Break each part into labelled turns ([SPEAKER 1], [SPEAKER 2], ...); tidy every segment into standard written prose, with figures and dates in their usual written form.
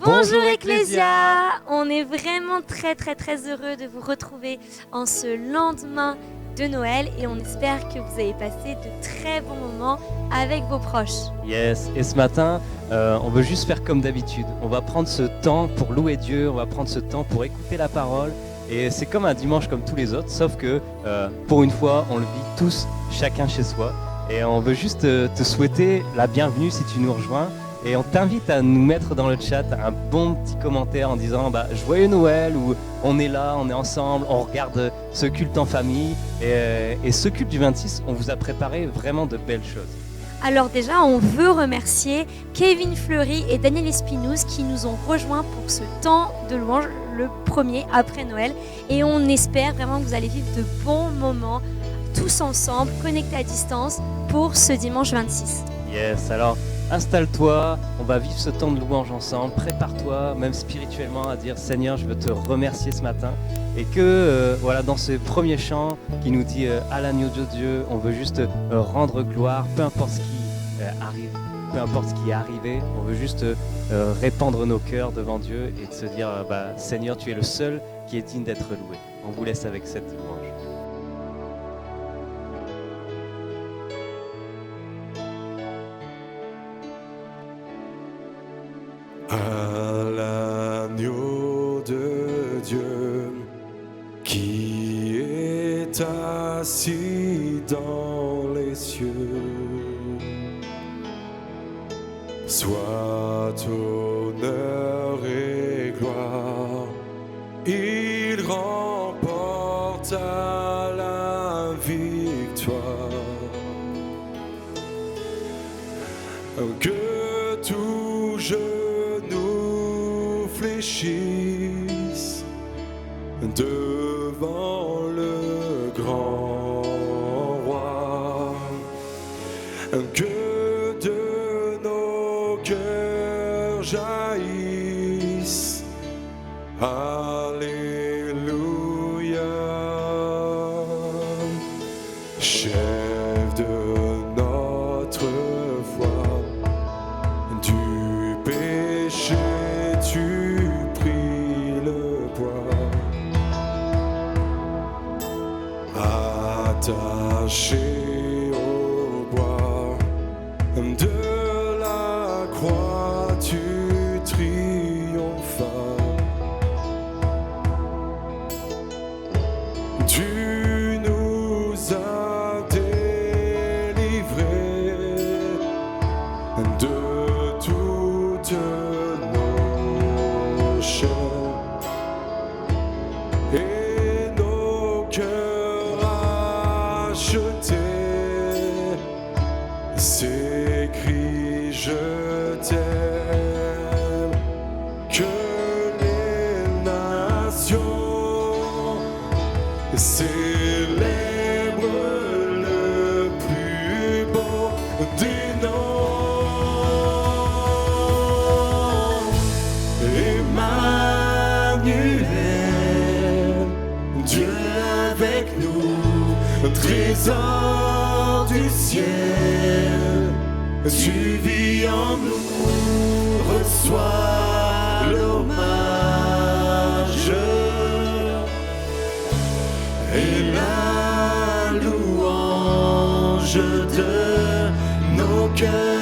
[SPEAKER 1] Bonjour Ecclesia! On est vraiment très heureux de vous retrouver en ce lendemain de Noël et on espère que vous avez passé de très bons moments avec vos proches.
[SPEAKER 2] Yes, et ce matin, on veut juste faire comme d'habitude. On va prendre ce temps pour louer Dieu, on va prendre ce temps pour écouter la parole. Et c'est comme un dimanche comme tous les autres, sauf que pour une fois, on le vit tous, chacun chez soi. Et on veut juste te souhaiter la bienvenue si tu nous rejoins. Et on t'invite à nous mettre dans le chat un bon petit commentaire en disant Joyeux Noël, ou on est là, on est ensemble, on regarde ce culte en famille. Et ce culte du 26, on vous a préparé vraiment de belles choses.
[SPEAKER 1] Alors déjà, on veut remercier Kevin Fleury et Daniel Espinouz qui nous ont rejoints pour ce temps de louange, le premier après Noël. Et on espère vraiment que vous allez vivre de bons moments tous ensemble, connectés à distance pour ce dimanche 26.
[SPEAKER 2] Yes, alors installe-toi, on va vivre ce temps de louange ensemble, prépare-toi même spirituellement à dire Seigneur, je veux te remercier ce matin. Et que dans ce premier chant qui nous dit à l'agneau de Dieu, on veut juste rendre gloire, peu importe ce qui arrive, peu importe ce qui est arrivé, on veut juste répandre nos cœurs devant Dieu et de se dire Seigneur, tu es le seul qui est digne d'être loué. On vous laisse avec cette louange.
[SPEAKER 3] À l'agneau de Dieu qui est assis dans les cieux, soit honneur et gloire, il remporta la victoire. Que tout genou fléchisse devant le grand roi, que de nos cœurs jaillisse Alléluia. Chef de notre foi, du péché tu pris le poids, attaché au bois de la croix tu triomphes. Tu nous as délivrés de toutes nos chaînes et nos cœurs achetés. C'est écrit, je t'aime, que les nations célèbrent le plus beau des noms. trésor du ciel, tu vis en nous, reçois l'hommage et la louange de nos cœurs.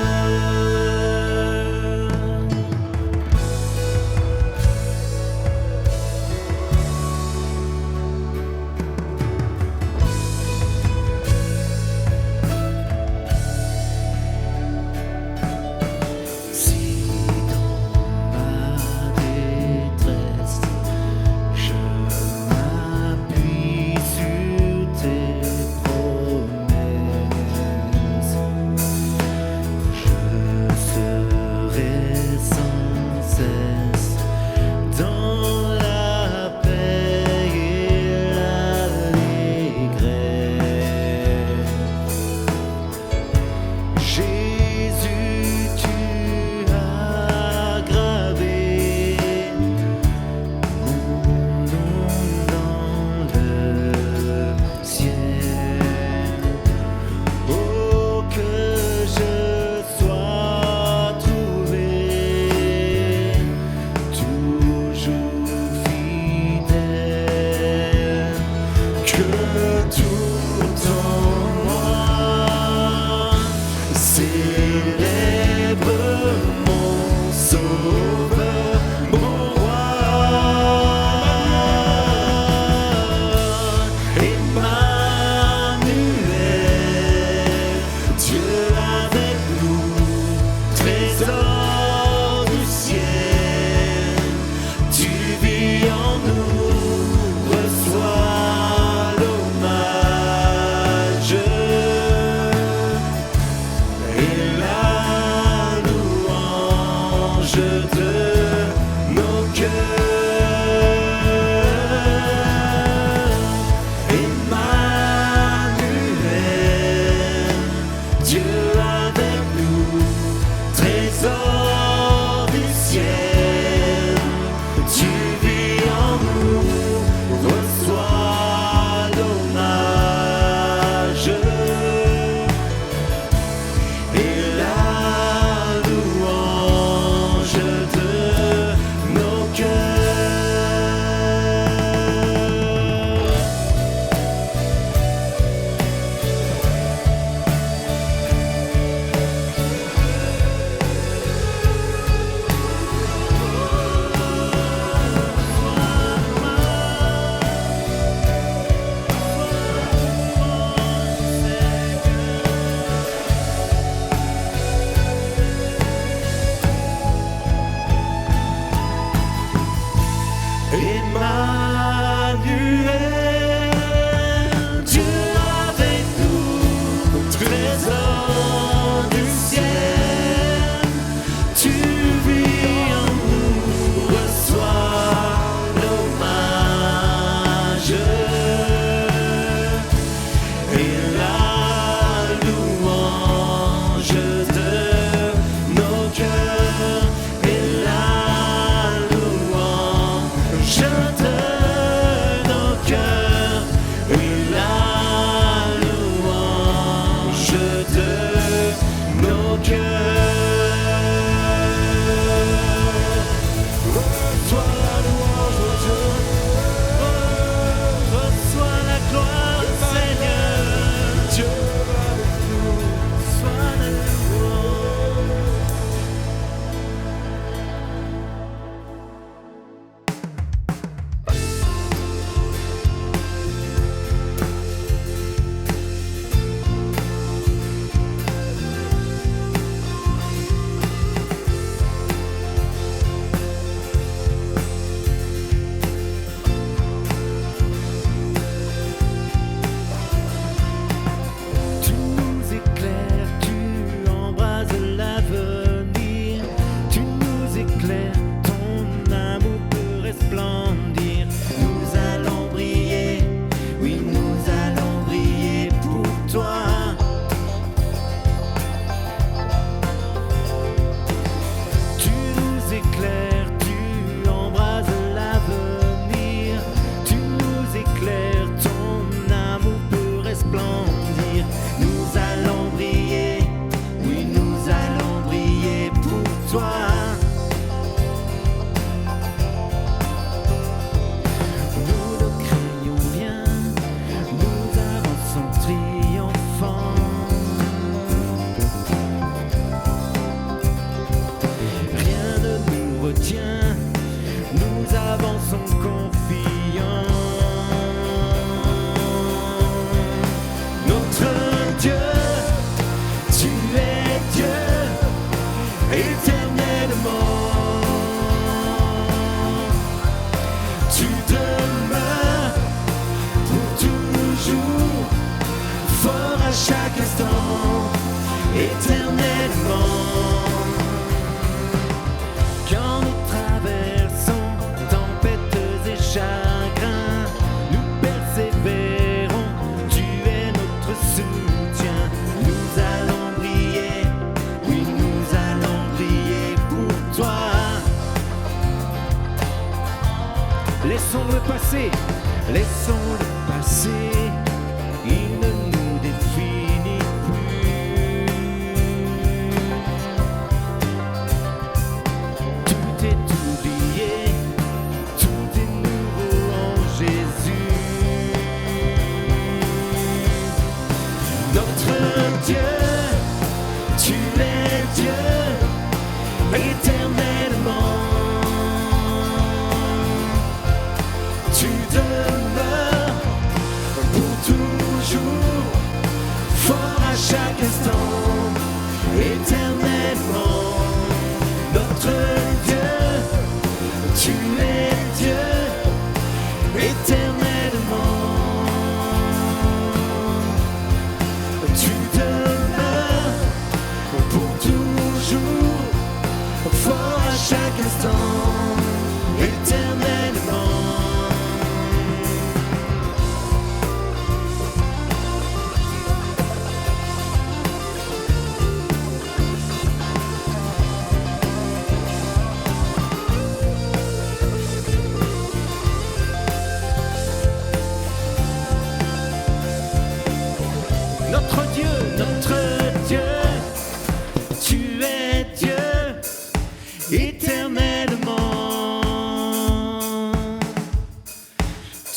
[SPEAKER 3] Tu demeures pour toujours, fort à chaque instant, éternellement. Quand nous traversons tempêtes et chagrins, nous persévérons, tu es notre soutien. Nous allons briller, oui nous allons briller pour toi. Laissons-le passer, laissons-le passer, il ne nous définit plus. Tout est oublié, tout est nouveau en Jésus. Notre Dieu, tu es Dieu, éternellement. Tu demeures pour toujours, fort à chaque instant, éternellement. Notre Dieu, tu es Dieu, éternellement. Tu demeures pour toujours, fort à chaque instant, éternellement. Notre Dieu, tu es Dieu, éternellement.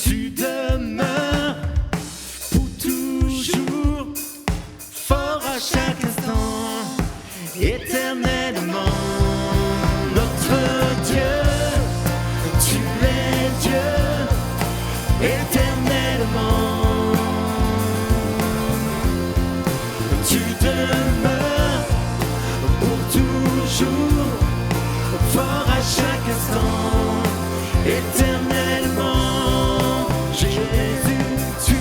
[SPEAKER 3] Tu demeures pour toujours, fort à chaque instant, éternellement. Notre Dieu, tu es Dieu, éternellement. Tu demeures pour toujours, fort à chaque instant, éternellement. Jésus, tu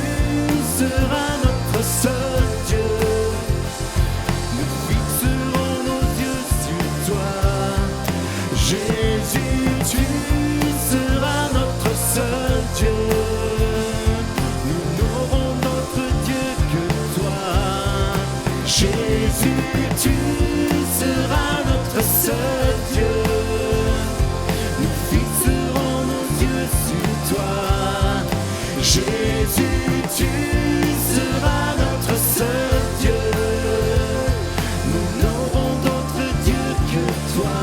[SPEAKER 3] seras notre seul Dieu. Nous fixerons nos yeux sur toi. Jésus, tu seras notre seul Dieu. Nous n'aurons d'autre Dieu que toi. Jésus, tu seras notre seul Dieu. Nous fixerons nos yeux sur toi. Jésus, tu seras notre seul Dieu. Nous n'aurons d'autre Dieu que toi.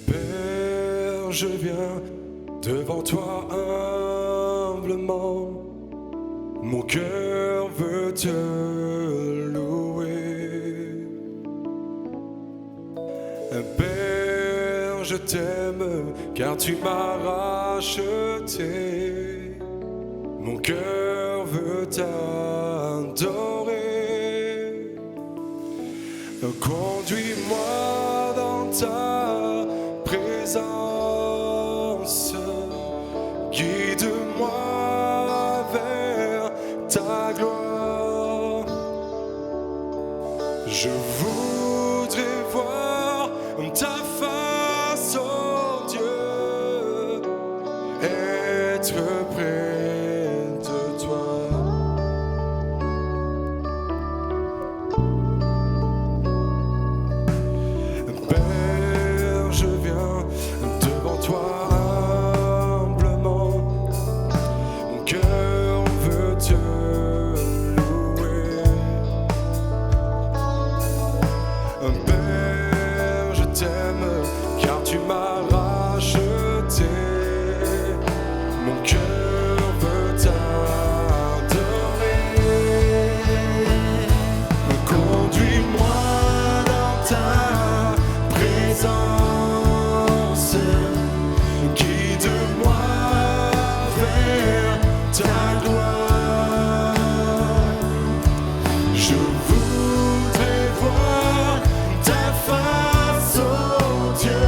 [SPEAKER 3] Père, je viens devant toi humblement. Mon cœur veut te louer. Père, je t'aime car tu m'as racheté. Mon cœur veut t'adorer. Conduis-moi dans ta présence, guide-moi vers Je voudrais voir ta face, oh Dieu, être près de toi. Père, je viens devant toi humblement. Mon cœur veut te louer. Père, je t'aime car tu m'as racheté. Mon cœur veut t'adorer. Conduis-moi dans ta présence. Guide-moi vers ta gloire. Je voudrais voir ta face, oh Dieu,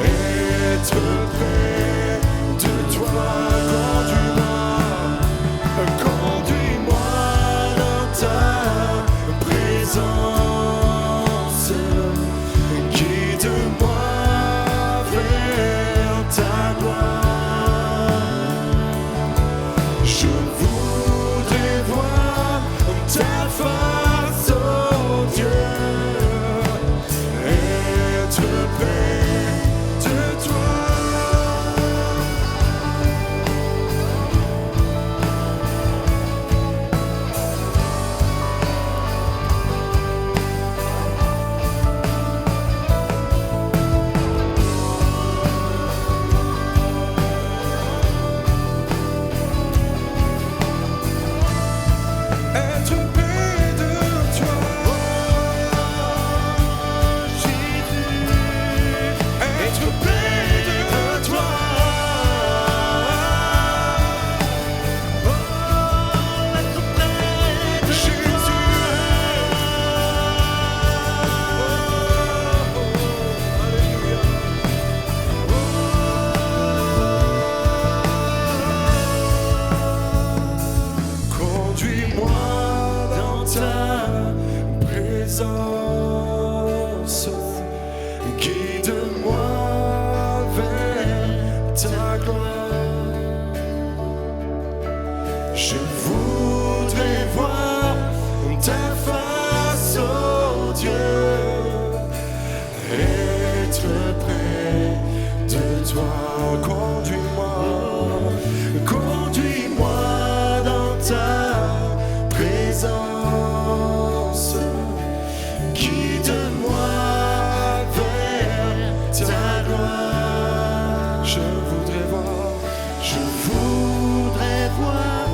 [SPEAKER 3] être près de toi. Conduis-moi dans ta présence. Guide-moi vers ta gloire. Je voudrais voir ta face, oh Dieu, être près de toi. Être près de toi, Jésus. Être près de toi, être près de Jésus. Conduis-moi dans ta présence. Guide-moi vers ta gloire. Je voudrais voir ta face, oh Dieu, être près de toi. Conduis-moi dans ta présence. Guide-moi vers ta gloire. Je voudrais voir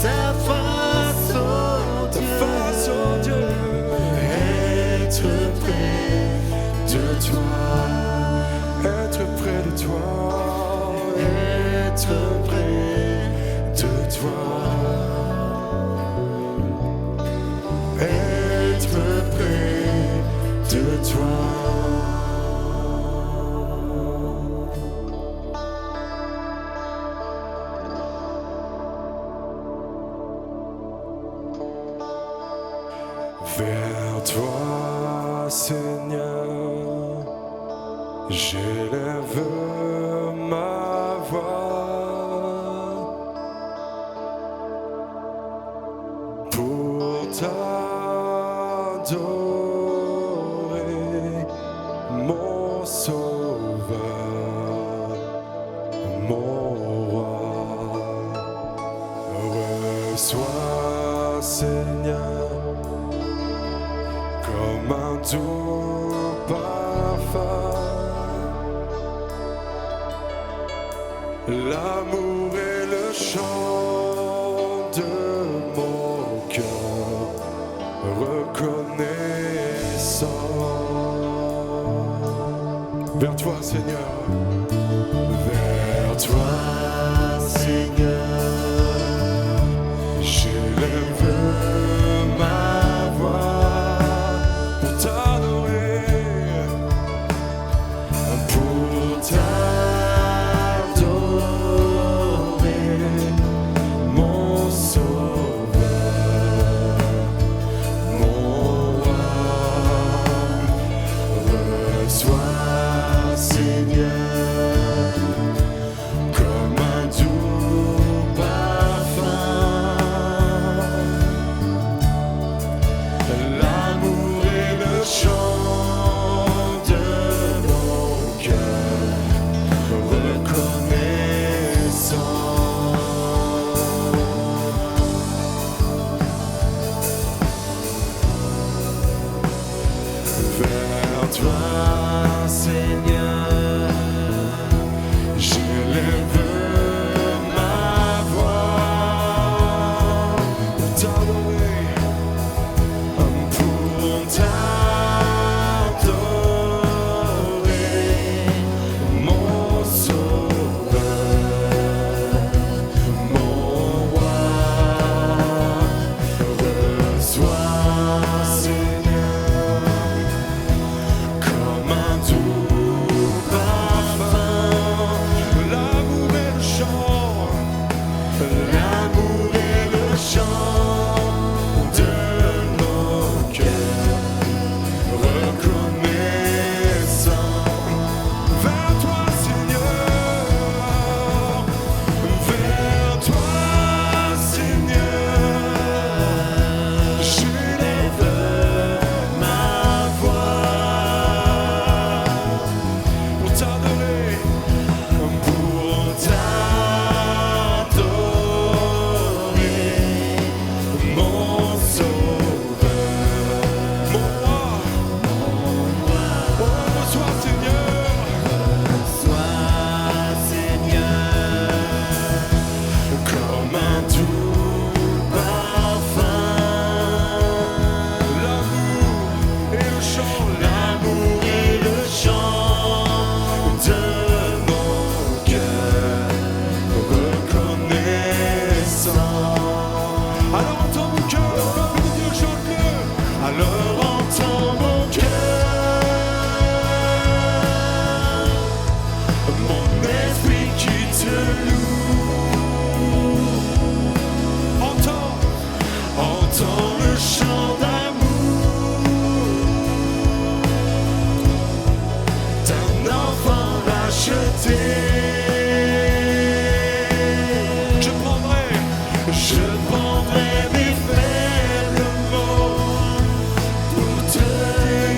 [SPEAKER 3] ta face, oh Dieu, être près de toi, être près de toi, être près de toi, être près de toi. Vers toi, Seigneur, j'élève ma voix pour t'adorer, mon Sauveur, mon Roi. Reçois, Seigneur, comme un doux parfum, l'amour et le chant de mon cœur reconnaissant. Vers toi, Seigneur, vers toi, Seigneur, j'élève ma voix pour t'adorer, pour t'adorer, mon Sauveur, mon Alors entends mon cœur, peuple de Dieu, chante-le. Alors entends mon cœur, mon esprit qui te loue. Entends le chant d'amour d'un enfant racheté. Je prendrai mes faibles mots pour te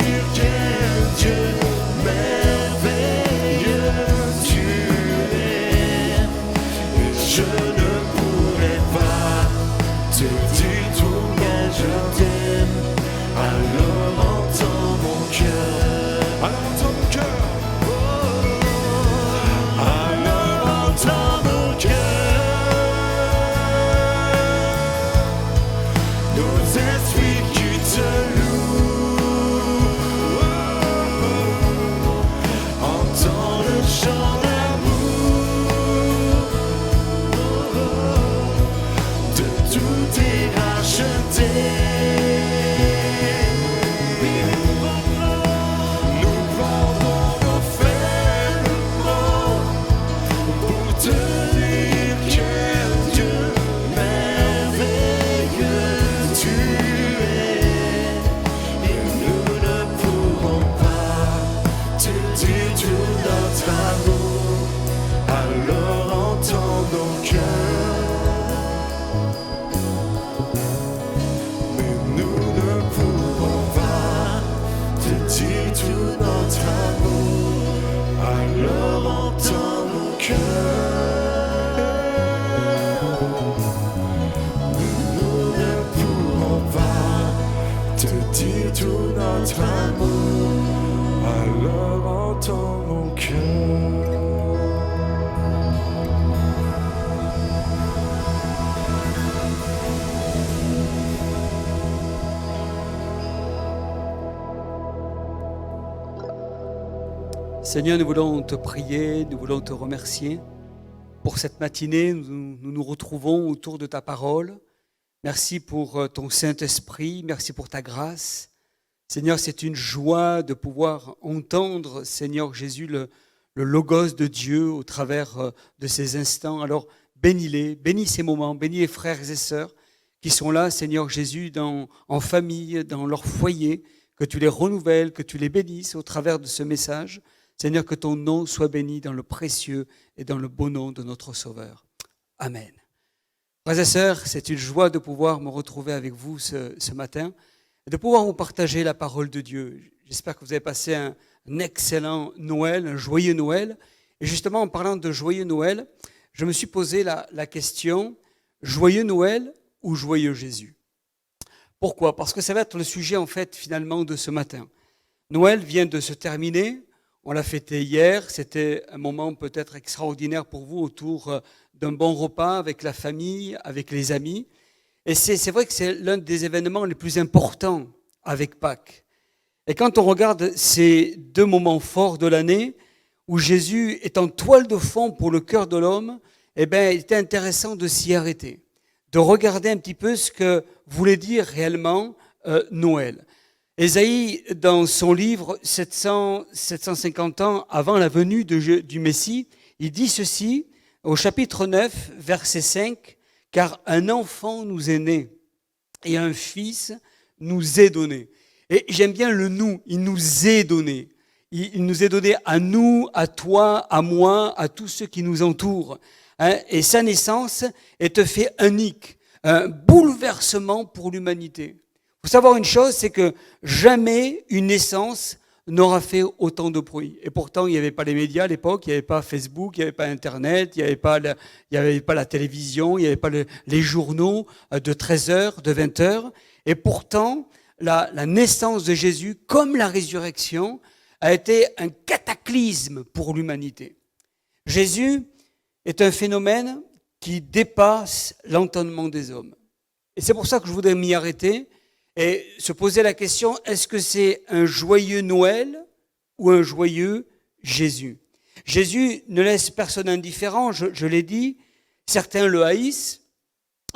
[SPEAKER 3] dire quel Dieu merveilleux tu es. Et je ne pourrai pas te dire combien je t'aime. Alors entends mon cœur. Alors entends mon cœur. Alors entends mon cœur. Esprits qui te louent, entends le chant d'amour, de tout est racheté. Nous vendrons nos faibles mots pour te dire quel Dieu merveilleux tu es, et nous ne pourrons pas te dire tout notre amour. Alors entends nos cœurs, mais nous ne pourrons pas te dire tout notre amour. Alors entends nos cœurs. Nous ne pourrons pas te dire tout notre amour. Alors entends mon cœur.
[SPEAKER 4] Seigneur, nous voulons te prier, nous voulons te remercier pour cette matinée. Nous nous retrouvons autour de ta parole. Merci pour ton Saint-Esprit, merci pour ta grâce. Seigneur, c'est une joie de pouvoir entendre, Seigneur Jésus, le Logos de Dieu au travers de ces instants. Alors, bénis-les, bénis ces moments, bénis les frères et sœurs qui sont là, Seigneur Jésus, en famille, dans leur foyer, que tu les renouvelles, que tu les bénisses au travers de ce message. Seigneur, que ton nom soit béni dans le précieux et dans le beau nom de notre Sauveur. Amen. Frères et sœurs, c'est une joie de pouvoir me retrouver avec vous ce matin et de pouvoir vous partager la parole de Dieu. J'espère que vous avez passé un excellent Noël, un joyeux Noël. Et justement, en parlant de joyeux Noël, je me suis posé la question, joyeux Noël ou joyeux Jésus? Pourquoi? Parce que ça va être le sujet, en fait, finalement, de ce matin. Noël vient de se terminer. On l'a fêté hier, c'était un moment peut-être extraordinaire pour vous autour d'un bon repas avec la famille, avec les amis. Et c'est vrai que c'est l'un des événements les plus importants avec Pâques. Et quand on regarde ces deux moments forts de l'année, où Jésus est en toile de fond pour le cœur de l'homme, eh bien, il était intéressant de s'y arrêter, de regarder un petit peu ce que voulait dire réellement Noël. Ésaïe, dans son livre 750 ans avant la venue du Messie, il dit ceci au chapitre 9, verset 5, « Car un enfant nous est né et un fils nous est donné. » Et j'aime bien le « nous », il nous est donné. Il nous est donné à nous, à toi, à moi, à tous ceux qui nous entourent. Et sa naissance est fait unique, un bouleversement pour l'humanité. Il faut savoir une chose, c'est que jamais une naissance n'aura fait autant de bruit. Et pourtant, il n'y avait pas les médias à l'époque, il n'y avait pas Facebook, il n'y avait pas Internet, il n'y avait pas la télévision, il n'y avait pas les journaux de 13h, de 20h. Et pourtant, la naissance de Jésus, comme la résurrection, a été un cataclysme pour l'humanité. Jésus est un phénomène qui dépasse l'entendement des hommes. Et c'est pour ça que je voudrais m'y arrêter et se poser la question, est-ce que c'est un joyeux Noël ou un joyeux Jésus? Jésus ne laisse personne indifférent, je l'ai dit, certains le haïssent,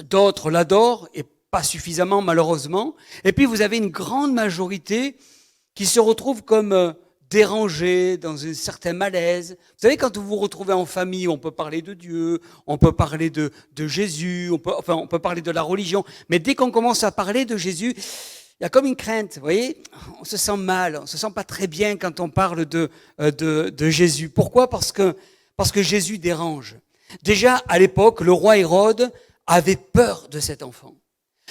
[SPEAKER 4] d'autres l'adorent, et pas suffisamment malheureusement. Et puis vous avez une grande majorité qui se retrouve comme dérangés, dans un certain malaise. Vous savez, quand vous vous retrouvez en famille, on peut parler de Dieu, on peut parler de Jésus, on peut parler de la religion, mais dès qu'on commence à parler de Jésus, il y a comme une crainte, vous voyez, on se sent mal, on se sent pas très bien quand on parle de Jésus. Pourquoi ? Parce que Jésus dérange. Déjà, à l'époque, le roi Hérode avait peur de cet enfant.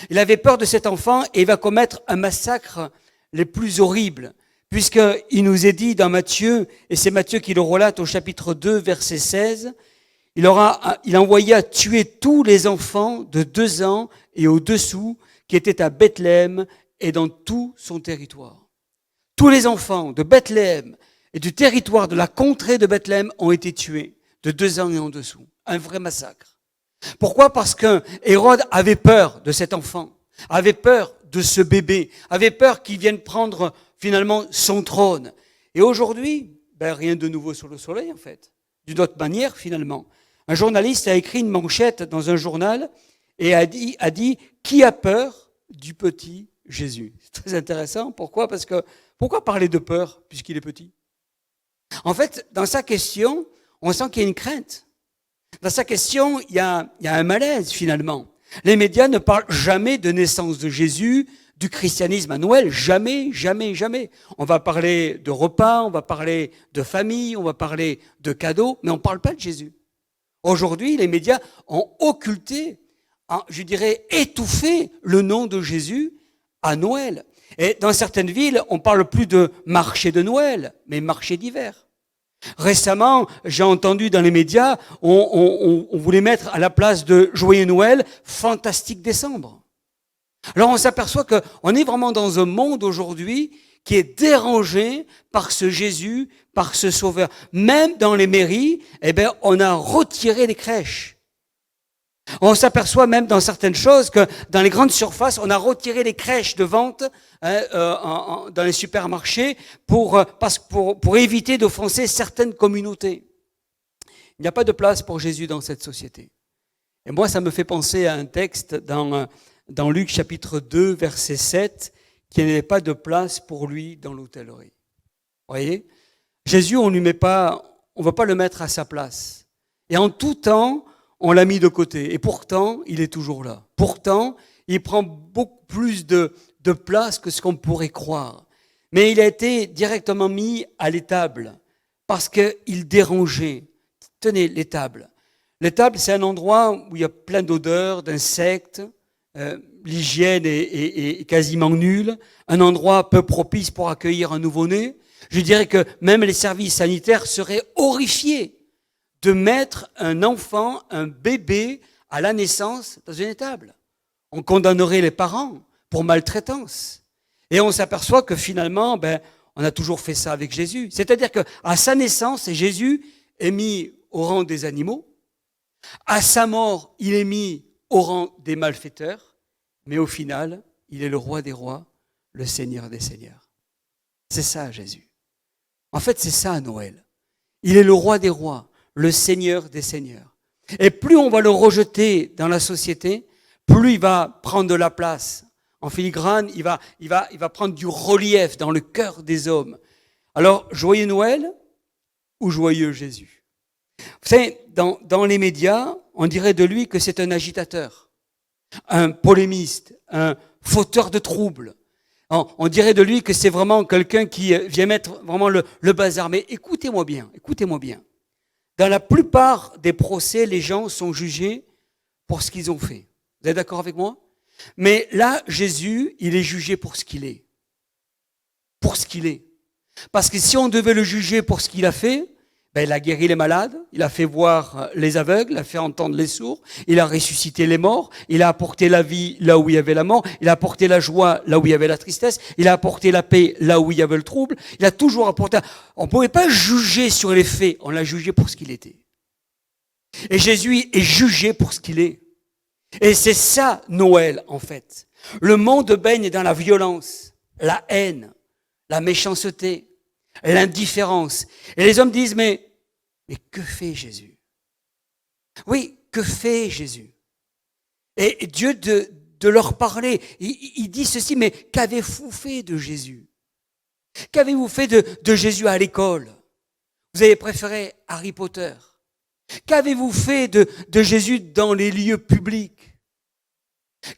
[SPEAKER 4] Il avait peur de cet enfant et il va commettre un massacre les plus horribles, puisqu'il nous est dit dans Matthieu, et c'est Matthieu qui le relate au chapitre 2, verset 16, il a envoyé à tuer tous les enfants de 2 ans et au-dessous qui étaient à Bethléem et dans tout son territoire. Tous les enfants de Bethléem et du territoire de la contrée de Bethléem ont été tués de 2 ans et en dessous. Un vrai massacre. Pourquoi ? Parce que Hérode avait peur de cet enfant, avait peur de ce bébé, avait peur qu'il vienne prendre finalement son trône. Et aujourd'hui, rien de nouveau sous le soleil en fait. D'une autre manière finalement. Un journaliste a écrit une manchette dans un journal et a dit « Qui a peur du petit Jésus ?» C'est très intéressant. Pourquoi ? Parce que pourquoi parler de peur puisqu'il est petit ? En fait, dans sa question, on sent qu'il y a une crainte. Dans sa question, il y a un malaise finalement. Les médias ne parlent jamais de naissance de Jésus, du christianisme à Noël, jamais, jamais, jamais. On va parler de repas, on va parler de famille, on va parler de cadeaux, mais on ne parle pas de Jésus. Aujourd'hui, les médias ont occulté, je dirais étouffé le nom de Jésus à Noël. Et dans certaines villes, on ne parle plus de marché de Noël, mais marché d'hiver. Récemment, j'ai entendu dans les médias, on voulait mettre à la place de Joyeux Noël, Fantastique Décembre. Alors on s'aperçoit qu'on est vraiment dans un monde aujourd'hui qui est dérangé par ce Jésus, par ce Sauveur. Même dans les mairies, on a retiré les crèches. On s'aperçoit même dans certaines choses que dans les grandes surfaces, on a retiré les crèches de vente dans les supermarchés pour éviter d'offenser certaines communautés. Il n'y a pas de place pour Jésus dans cette société. Et moi, ça me fait penser à un texte dans Luc chapitre 2, verset 7, qu'il n'y avait pas de place pour lui dans l'hôtellerie. Vous voyez ? Jésus, on ne va pas le mettre à sa place. Et en tout temps, on l'a mis de côté. Et pourtant, il est toujours là. Pourtant, il prend beaucoup plus de place que ce qu'on pourrait croire. Mais il a été directement mis à l'étable parce qu'il dérangeait. Tenez, l'étable. L'étable, c'est un endroit où il y a plein d'odeurs, d'insectes. L'hygiène est quasiment nulle. Un endroit peu propice pour accueillir un nouveau-né. Je dirais que même les services sanitaires seraient horrifiés de mettre un enfant, un bébé, à la naissance dans une étable. On condamnerait les parents pour maltraitance. Et on s'aperçoit que finalement, on a toujours fait ça avec Jésus. C'est-à-dire qu'à sa naissance, Jésus est mis au rang des animaux. À sa mort, il est mis au rang des malfaiteurs. Mais au final, il est le roi des rois, le Seigneur des seigneurs. C'est ça, Jésus. En fait, c'est ça, Noël. Il est le roi des rois, le Seigneur des seigneurs. Et plus on va le rejeter dans la société, plus il va prendre de la place. En filigrane, il va prendre du relief dans le cœur des hommes. Alors, joyeux Noël ou joyeux Jésus ? Vous savez, dans les médias, on dirait de lui que c'est un agitateur, un polémiste, un fauteur de troubles. On dirait de lui que c'est vraiment quelqu'un qui vient mettre vraiment le bazar. Mais écoutez-moi bien. Dans la plupart des procès, les gens sont jugés pour ce qu'ils ont fait. Vous êtes d'accord avec moi ? Mais là, Jésus, il est jugé pour ce qu'il est. Pour ce qu'il est. Parce que si on devait le juger pour ce qu'il a fait, il a guéri les malades, il a fait voir les aveugles, il a fait entendre les sourds, il a ressuscité les morts, il a apporté la vie là où il y avait la mort, il a apporté la joie là où il y avait la tristesse, il a apporté la paix là où il y avait le trouble, il a toujours apporté... On ne pouvait pas juger sur les faits, on l'a jugé pour ce qu'il était. Et Jésus est jugé pour ce qu'il est. Et c'est ça Noël en fait. Le monde baigne dans la violence, la haine, la méchanceté, l'indifférence. Et les hommes disent, mais que fait Jésus ? Oui, que fait Jésus ? Et Dieu de leur parler, il dit ceci, mais qu'avez-vous fait de Jésus? Qu'avez-vous fait de Jésus à l'école? Vous avez préféré Harry Potter? Qu'avez-vous fait de Jésus dans les lieux publics?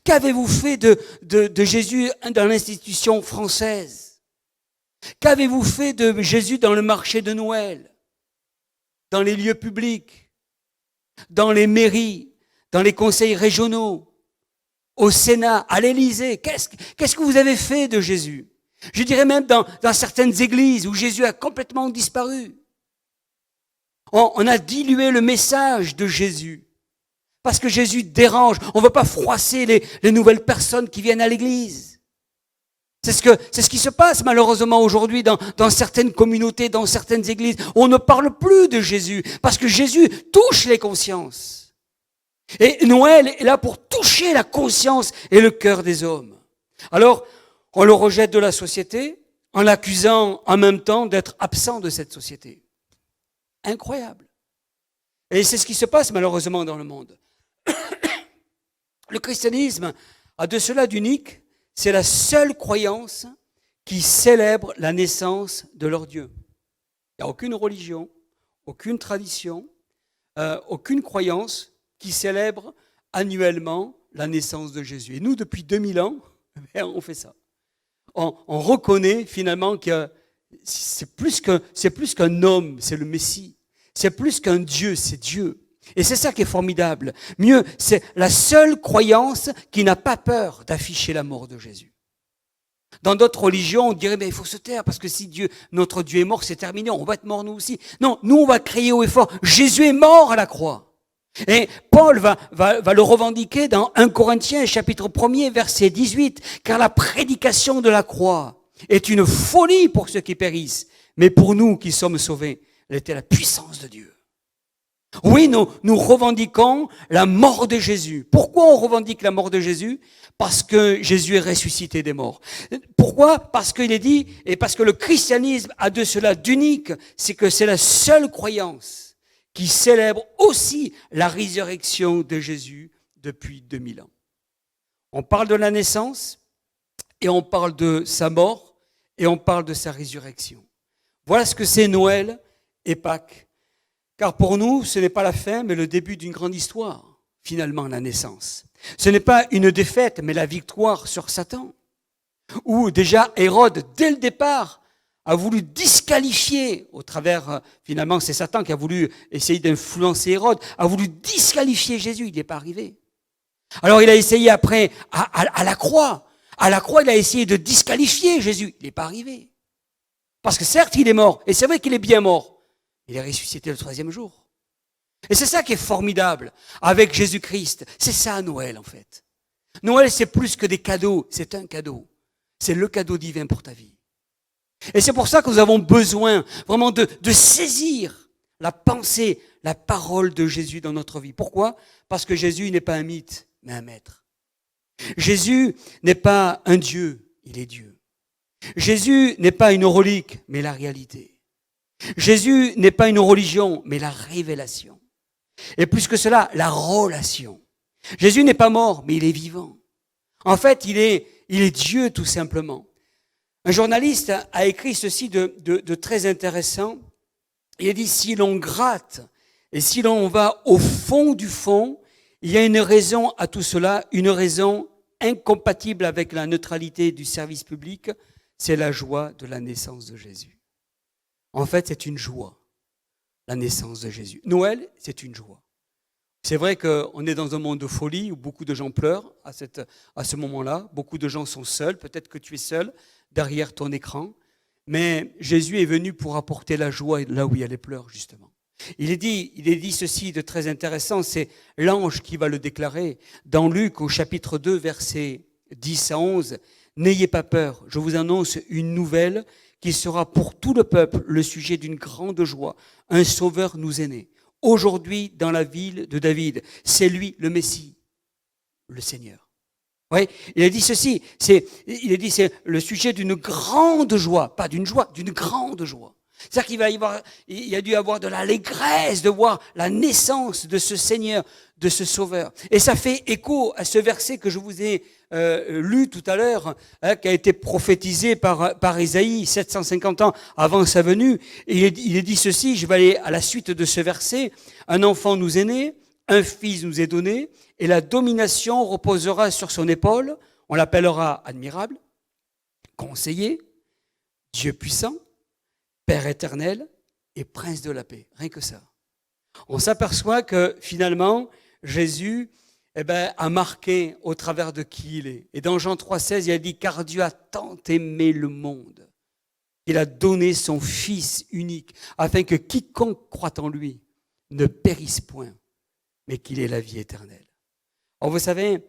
[SPEAKER 4] Qu'avez-vous fait de Jésus dans l'institution française? Qu'avez-vous fait de Jésus dans le marché de Noël? Dans les lieux publics? Dans les mairies? Dans les conseils régionaux? Au Sénat? À l'Élysée? Qu'est-ce que vous avez fait de Jésus? Je dirais même dans certaines églises où Jésus a complètement disparu. On a dilué le message de Jésus. Parce que Jésus dérange. On ne veut pas froisser les nouvelles personnes qui viennent à l'église. C'est ce qui se passe malheureusement aujourd'hui dans certaines communautés, dans certaines églises. On ne parle plus de Jésus. Parce que Jésus touche les consciences. Et Noël est là pour toucher la conscience et le cœur des hommes. Alors, on le rejette de la société en l'accusant en même temps d'être absent de cette société. Incroyable. Et c'est ce qui se passe malheureusement dans le monde. Le christianisme a de cela d'unique, c'est la seule croyance qui célèbre la naissance de leur Dieu. Il n'y a aucune religion, aucune tradition, aucune croyance qui célèbre annuellement la naissance de Jésus. Et nous, depuis 2000 ans, on fait ça. On reconnaît finalement que c'est plus qu'un homme, c'est le Messie. C'est plus qu'un Dieu, c'est Dieu. Et c'est ça qui est formidable. Mieux, c'est la seule croyance qui n'a pas peur d'afficher la mort de Jésus. Dans d'autres religions, on dirait, mais il faut se taire, parce que si notre Dieu est mort, c'est terminé, on va être mort nous aussi. Non, nous on va crier haut et fort, Jésus est mort à la croix. Et Paul va le revendiquer dans 1 Corinthiens, chapitre 1er, verset 18, car la prédication de la croix est une folie pour ceux qui périssent, mais pour nous qui sommes sauvés, elle était la puissance de Dieu. Oui, nous revendiquons la mort de Jésus. Pourquoi on revendique la mort de Jésus? Parce que Jésus est ressuscité des morts. Pourquoi? Parce qu'il est dit, et parce que le christianisme a de cela d'unique, c'est que c'est la seule croyance qui célèbre aussi la résurrection de Jésus depuis 2000 ans. On parle de la naissance, et on parle de sa mort, et on parle de sa résurrection. Voilà ce que c'est Noël et Pâques. Car pour nous, ce n'est pas la fin, mais le début d'une grande histoire, finalement, la naissance. Ce n'est pas une défaite, mais la victoire sur Satan. Où déjà Hérode, dès le départ, a voulu disqualifier, au travers, finalement, c'est Satan qui a voulu essayer d'influencer Hérode, a voulu disqualifier Jésus, il n'est pas arrivé. Alors il a essayé après, à la croix, il a essayé de disqualifier Jésus, il n'est pas arrivé. Parce que certes, il est mort, et c'est vrai qu'il est bien mort, il est ressuscité le 3e jour. Et c'est ça qui est formidable avec Jésus-Christ. C'est ça Noël en fait. Noël, c'est plus que des cadeaux, c'est un cadeau. C'est le cadeau divin pour ta vie. Et c'est pour ça que nous avons besoin vraiment de saisir la pensée, la parole de Jésus dans notre vie. Pourquoi? Parce que Jésus n'est pas un mythe, mais un maître. Jésus n'est pas un Dieu, il est Dieu. Jésus n'est pas une relique, mais la réalité. Jésus n'est pas une religion, mais la révélation. Et plus que cela, la relation. Jésus n'est pas mort, mais il est vivant. En fait, il est Dieu tout simplement. Un journaliste a écrit ceci de très intéressant. Il a dit, si l'on gratte et si l'on va au fond du fond, il y a une raison à tout cela, une raison incompatible avec la neutralité du service public, c'est la joie de la naissance de Jésus. En fait, c'est une joie, la naissance de Jésus. Noël, c'est une joie. C'est vrai qu'on est dans un monde de folie où beaucoup de gens pleurent à ce moment-là. Beaucoup de gens sont seuls. Peut-être que tu es seul derrière ton écran. Mais Jésus est venu pour apporter la joie là où il y a les pleurs, justement. Il est dit ceci de très intéressant, c'est l'ange qui va le déclarer. Dans Luc, au chapitre 2, versets 10 à 11, « N'ayez pas peur, je vous annonce une nouvelle qui sera pour tout le peuple le sujet d'une grande joie. Un sauveur nous est né. Aujourd'hui, dans la ville de David, c'est lui le Messie, le Seigneur. » Oui, il a dit ceci, c'est le sujet d'une grande joie, pas d'une joie, d'une grande joie. C'est-à-dire qu'il y a dû y avoir de l'allégresse de voir la naissance de ce Seigneur, de ce Sauveur. Et ça fait écho à ce verset que je vous ai lu tout à l'heure, qui a été prophétisé par Isaïe 750 ans avant sa venue. Et il est dit ceci, je vais aller à la suite de ce verset. Un enfant nous est né, un fils nous est donné, et la domination reposera sur son épaule. On l'appellera admirable, conseiller, Dieu puissant, Père éternel et Prince de la paix. Rien que ça. On s'aperçoit que finalement, Jésus a marqué au travers de qui il est. Et dans Jean 3,16, il a dit « Car Dieu a tant aimé le monde, qu'il a donné son Fils unique, afin que quiconque croit en lui ne périsse point, mais qu'il ait la vie éternelle. » Alors vous savez,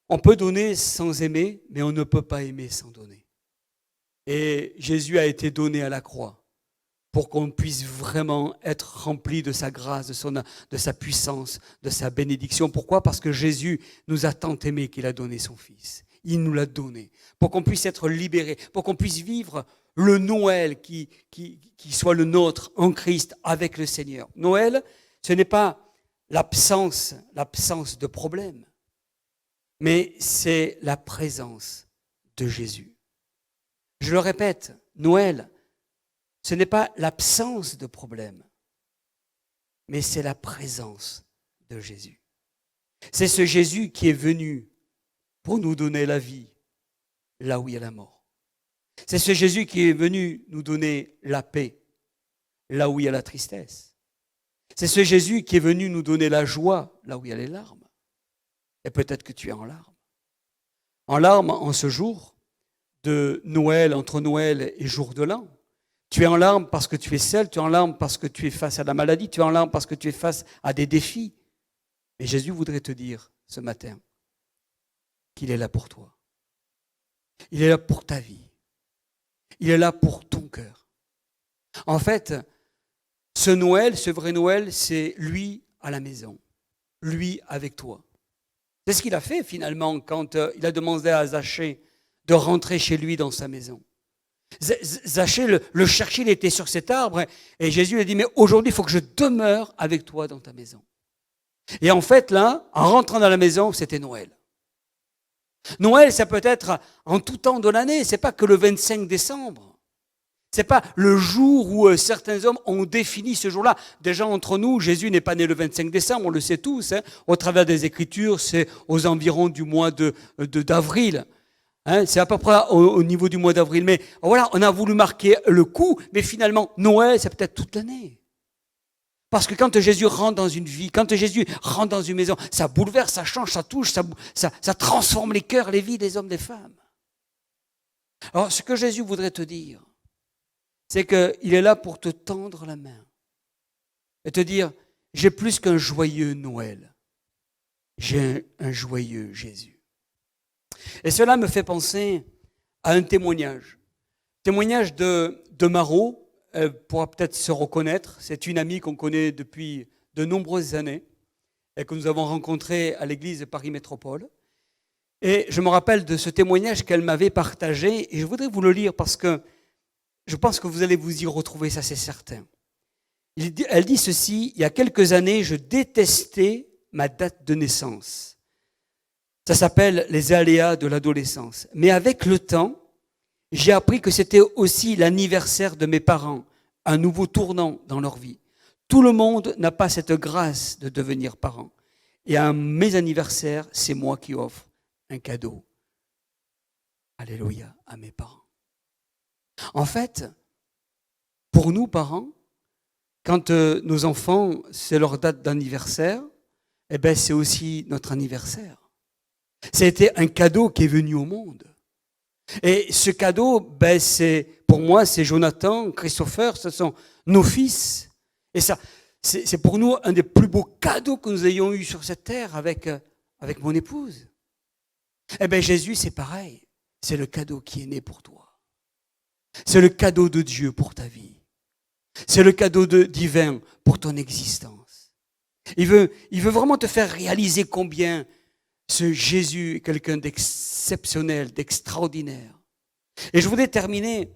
[SPEAKER 4] on peut donner sans aimer, mais on ne peut pas aimer sans donner. Et Jésus a été donné à la croix pour qu'on puisse vraiment être rempli de sa grâce, de sa puissance, de sa bénédiction. Pourquoi ? Parce que Jésus nous a tant aimés qu'il a donné son Fils. Il nous l'a donné pour qu'on puisse être libérés, pour qu'on puisse vivre le Noël qui soit le nôtre en Christ avec le Seigneur. Noël, ce n'est pas l'absence de problème, mais c'est la présence de Jésus. Je le répète, Noël, ce n'est pas l'absence de problème, mais c'est la présence de Jésus. C'est ce Jésus qui est venu pour nous donner la vie là où il y a la mort. C'est ce Jésus qui est venu nous donner la paix là où il y a la tristesse. C'est ce Jésus qui est venu nous donner la joie là où il y a les larmes. Et peut-être que tu es en larmes. En larmes en ce jour de Noël, entre Noël et jour de l'an. Tu es en larmes parce que tu es seul, tu es en larmes parce que tu es face à la maladie, tu es en larmes parce que tu es face à des défis. Et Jésus voudrait te dire ce matin qu'il est là pour toi. Il est là pour ta vie. Il est là pour ton cœur. En fait, ce Noël, ce vrai Noël, c'est lui à la maison, lui avec toi. C'est ce qu'il a fait finalement quand il a demandé à Zachée de rentrer chez lui dans sa maison. Zachée le cherchait, il était sur cet arbre et Jésus lui a dit « Mais aujourd'hui, il faut que je demeure avec toi dans ta maison. » Et en fait, là, en rentrant dans la maison, c'était Noël. Noël, ça peut être en tout temps de l'année, c'est pas que le 25 décembre. C'est pas le jour où certains hommes ont défini ce jour-là. Déjà entre nous, Jésus n'est pas né le 25 décembre, on le sait tous. Au travers des Écritures, c'est aux environs du mois d'avril. C'est à peu près au niveau du mois d'avril. Mais voilà, on a voulu marquer le coup, mais finalement, Noël, c'est peut-être toute l'année. Parce que quand Jésus rentre dans une vie, quand Jésus rentre dans une maison, ça bouleverse, ça change, ça touche, ça transforme les cœurs, les vies des hommes, des femmes. Alors, ce que Jésus voudrait te dire, c'est qu'il est là pour te tendre la main et te dire, j'ai plus qu'un joyeux Noël, j'ai un joyeux Jésus. Et cela me fait penser à un témoignage. Témoignage de Marot. Elle pourra peut-être se reconnaître. C'est une amie qu'on connaît depuis de nombreuses années et que nous avons rencontrée à l'église de Paris Métropole. Et je me rappelle de ce témoignage qu'elle m'avait partagé et je voudrais vous le lire parce que je pense que vous allez vous y retrouver, ça c'est certain. Elle dit ceci, il y a quelques années, je détestais ma date de naissance. Ça s'appelle les aléas de l'adolescence. Mais avec le temps, j'ai appris que c'était aussi l'anniversaire de mes parents, un nouveau tournant dans leur vie. Tout le monde n'a pas cette grâce de devenir parent. Et à mes anniversaires, c'est moi qui offre un cadeau. Alléluia, à mes parents. En fait, pour nous parents, quand nos enfants, c'est leur date d'anniversaire, eh ben c'est aussi notre anniversaire. C'était un cadeau qui est venu au monde. Et ce cadeau, pour moi, c'est Jonathan, Christopher, ce sont nos fils. Et ça, c'est pour nous un des plus beaux cadeaux que nous ayons eu sur cette terre avec mon épouse. Eh bien, Jésus, c'est pareil. C'est le cadeau qui est né pour toi. C'est le cadeau de Dieu pour ta vie. C'est le cadeau divin pour ton existence. Il veut vraiment te faire réaliser combien ce Jésus est quelqu'un d'exceptionnel, d'extraordinaire. Et je voudrais terminer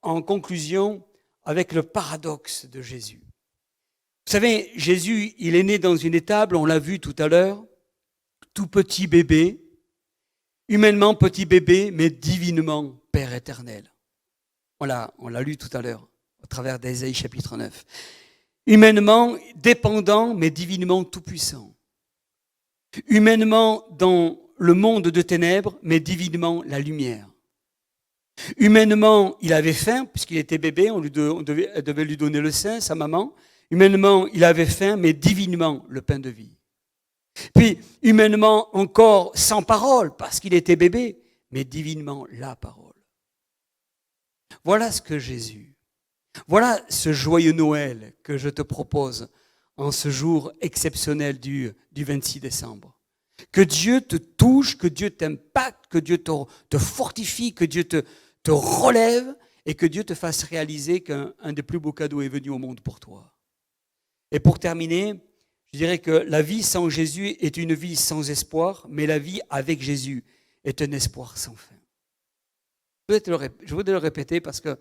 [SPEAKER 4] en conclusion avec le paradoxe de Jésus. Vous savez, Jésus, il est né dans une étable, on l'a vu tout à l'heure, tout petit bébé, humainement petit bébé, mais divinement Père éternel. On l'a lu tout à l'heure, au travers d'Ésaïe chapitre 9. Humainement dépendant, mais divinement tout-puissant. Humainement dans le monde de ténèbres, mais divinement la lumière. Humainement, il avait faim, puisqu'il était bébé, elle devait lui donner le sein, sa maman. Humainement, il avait faim, mais divinement le pain de vie. Puis, humainement encore sans parole, parce qu'il était bébé, mais divinement la parole. Voilà ce que Jésus, voilà ce joyeux Noël que je te propose en ce jour exceptionnel du 26 décembre. Que Dieu te touche, que Dieu t'impacte, que Dieu te fortifie, que Dieu te relève et que Dieu te fasse réaliser qu'un des plus beaux cadeaux est venu au monde pour toi. Et pour terminer, je dirais que la vie sans Jésus est une vie sans espoir, mais la vie avec Jésus est un espoir sans fin. Je voudrais le répéter parce que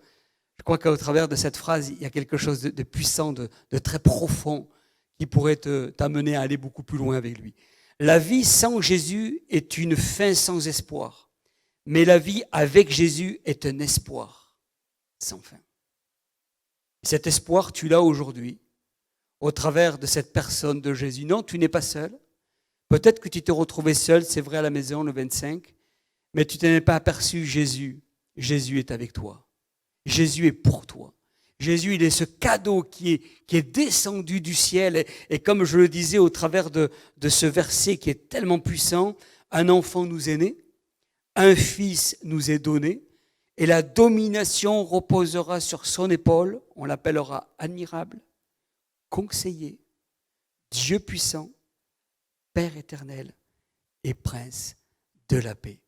[SPEAKER 4] je crois qu'au travers de cette phrase, il y a quelque chose de puissant, de très profond qui pourrait t'amener à aller beaucoup plus loin avec lui. La vie sans Jésus est une fin sans espoir, mais la vie avec Jésus est un espoir sans fin. Cet espoir, tu l'as aujourd'hui, au travers de cette personne de Jésus. Non, tu n'es pas seul. Peut-être que tu t'es retrouvé seul, c'est vrai, à la maison le 25, mais tu t'en es pas aperçu. Jésus est avec toi. Jésus est pour toi. Jésus, il est ce cadeau qui est descendu du ciel. Et comme je le disais au travers de ce verset qui est tellement puissant, un enfant nous est né, un fils nous est donné, et la domination reposera sur son épaule. On l'appellera admirable, conseiller, Dieu puissant, Père éternel et Prince de la paix.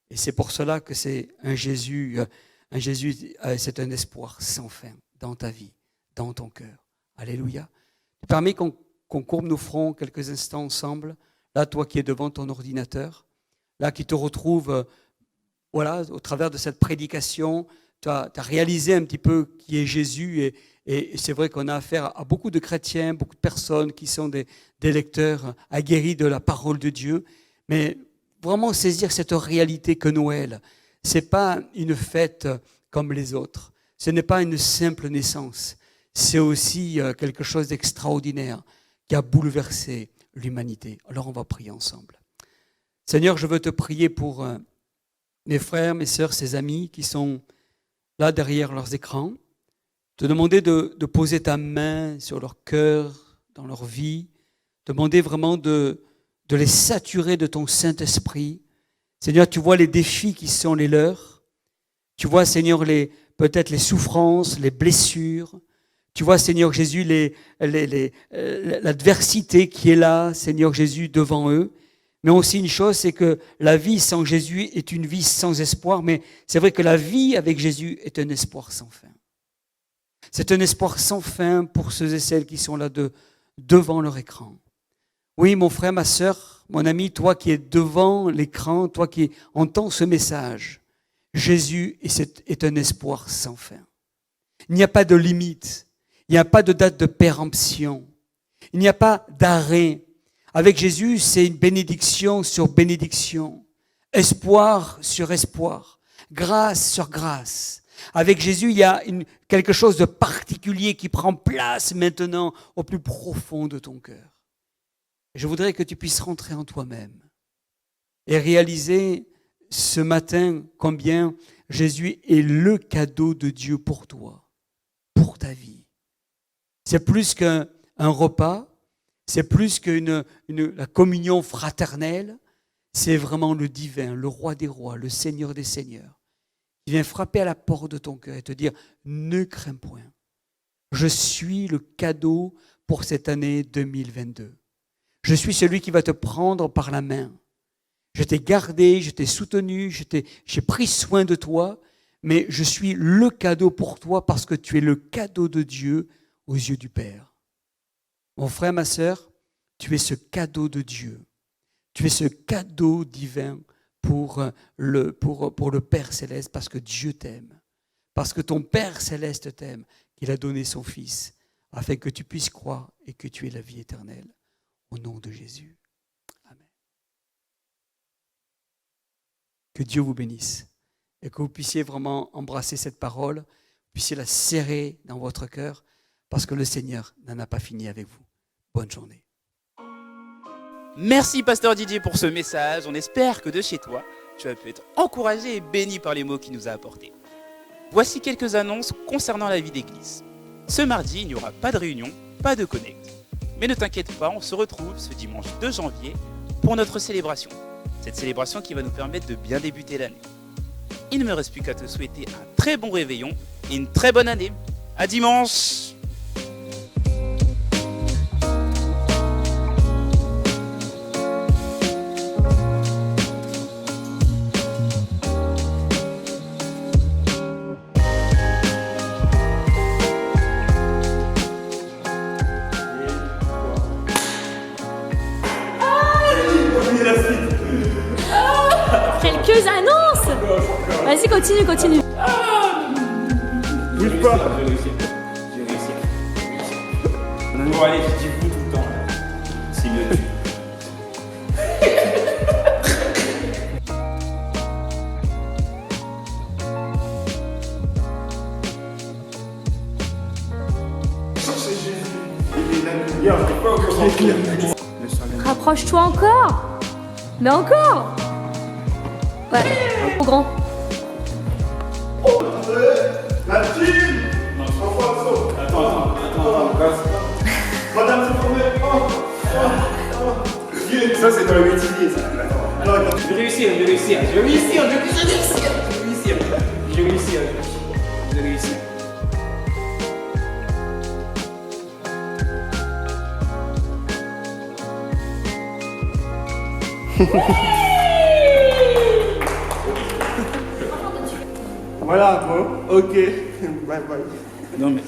[SPEAKER 4] Et c'est pour cela que c'est un Jésus, c'est un espoir sans fin dans ta vie, dans ton cœur. Alléluia. Tu permets qu'on courbe nos fronts quelques instants ensemble. Là, toi qui es devant ton ordinateur, là qui te retrouve, au travers de cette prédication, tu as réalisé un petit peu qui est Jésus. Et c'est vrai qu'on a affaire à beaucoup de chrétiens, beaucoup de personnes qui sont des lecteurs aguerris de la parole de Dieu. Mais vraiment saisir cette réalité que Noël, ce n'est pas une fête comme les autres. Ce n'est pas une simple naissance. C'est aussi quelque chose d'extraordinaire qui a bouleversé l'humanité. Alors on va prier ensemble. Seigneur, je veux te prier pour mes frères, mes sœurs, ces amis qui sont là derrière leurs écrans. Te demander de poser ta main sur leur cœur, dans leur vie. Demander vraiment de les saturer de ton Saint-Esprit. Seigneur, tu vois les défis qui sont les leurs. Tu vois, Seigneur, peut-être les souffrances, les blessures. Tu vois, Seigneur Jésus, l'adversité qui est là, Seigneur Jésus, devant eux. Mais aussi une chose, c'est que la vie sans Jésus est une vie sans espoir. Mais c'est vrai que la vie avec Jésus est un espoir sans fin. C'est un espoir sans fin pour ceux et celles qui sont là devant leur écran. Oui, mon frère, ma sœur, mon ami, toi qui es devant l'écran, toi qui entends ce message, Jésus est un espoir sans fin. Il n'y a pas de limite, il n'y a pas de date de péremption, il n'y a pas d'arrêt. Avec Jésus, c'est une bénédiction sur bénédiction, espoir sur espoir, grâce sur grâce. Avec Jésus, il y a quelque chose de particulier qui prend place maintenant au plus profond de ton cœur. Je voudrais que tu puisses rentrer en toi-même et réaliser ce matin combien Jésus est le cadeau de Dieu pour toi, pour ta vie. C'est plus qu'un repas, c'est plus que la communion fraternelle, c'est vraiment le divin, le roi des rois, le Seigneur des seigneurs, qui vient frapper à la porte de ton cœur et te dire « Ne crains point, je suis le cadeau pour cette année 2022. Je suis celui qui va te prendre par la main. Je t'ai gardé, je t'ai soutenu, j'ai pris soin de toi, mais je suis le cadeau pour toi parce que tu es le cadeau de Dieu aux yeux du Père. » Mon frère, ma sœur, tu es ce cadeau de Dieu. Tu es ce cadeau divin pour le Père Céleste parce que Dieu t'aime. Parce que ton Père Céleste t'aime. qu'il a donné son Fils, afin que tu puisses croire et que tu aies la vie éternelle. Au nom de Jésus. Amen. Que Dieu vous bénisse et que vous puissiez vraiment embrasser cette parole, puissiez la serrer dans votre cœur, parce que le Seigneur n'en a pas fini avec vous. Bonne journée.
[SPEAKER 5] Merci Pasteur Didier pour ce message. On espère que de chez toi, tu as pu être encouragé et béni par les mots qu'il nous a apportés. Voici quelques annonces concernant la vie d'église. Ce mardi, il n'y aura pas de réunion, pas de connect. Mais ne t'inquiète pas, on se retrouve ce dimanche 2 janvier pour notre célébration. Cette célébration qui va nous permettre de bien débuter l'année. Il ne me reste plus qu'à te souhaiter un très bon réveillon et une très bonne année. À dimanche!
[SPEAKER 1] Quelques annonces. Vas-y, continue.
[SPEAKER 6] Bouge pas. J'ai réussi. Bon, allez, tu dis vous tout le temps. C'est mieux.
[SPEAKER 1] Rapproche-toi encore. Mais encore. Ouais, trop grand.
[SPEAKER 3] La team. Attends. Madame, c'est tombé. Ça, c'est dans le métier, ça.
[SPEAKER 6] Je vais réussir.
[SPEAKER 3] Voilà, bon, ok. Bye bye.
[SPEAKER 6] Non mais...